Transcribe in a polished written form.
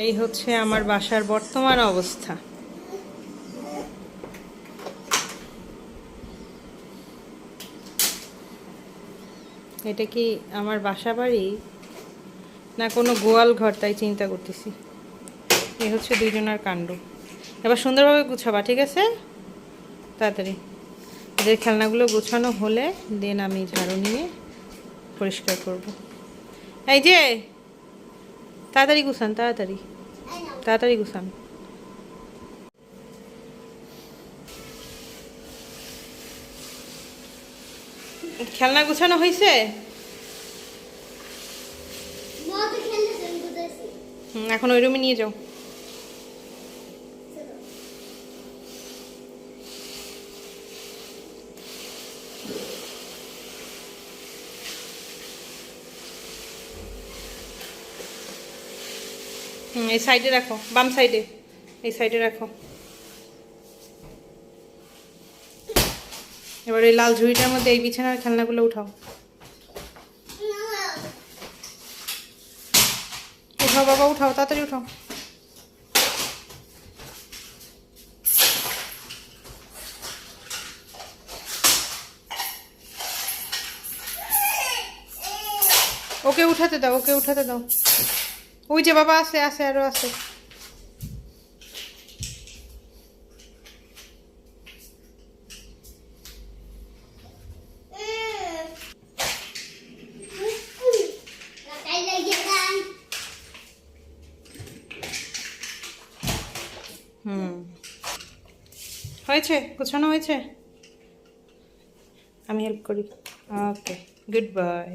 এই হচ্ছে আমার বাসার বর্তমান অবস্থা। এটা কি আমার বাসা বাড়ি না কোনো গোয়াল ঘর, তাই চিন্তা করতেছি। এই হচ্ছে দুইজনের কাণ্ড। এবার সুন্দরভাবে গুছাবা, ঠিক আছে? তাড়াতাড়ি এদের খেলনাগুলো গোছানো হলে দেন আমি ঝাড়ু নিয়ে পরিষ্কার করব। এই যে তাড়াতাড়ি গুছান, তাড়াতাড়ি তাড়াতাড়ি গুছান। খেলনা গুছানো হয়েছে? এখন ওই রুমে নিয়ে যাও। এই সাইডে রাখো, বাম সাইডে, এই সাইডে রাখো। এবার এই লাল ঝুড়িটার মধ্যে এই বিছানার খেলনাগুলো উঠাও। উঠাও বাবা, উঠাও, তাড়াতাড়ি উঠাও। ওকে উঠাতে দাও, ওকে উঠাতে দাও। ওই যে বাবা আছে, আছে, আরো আছে। হয়েছে, গোছানো হয়েছে। আমি হেল্প করি। ওকে, গুড বাই।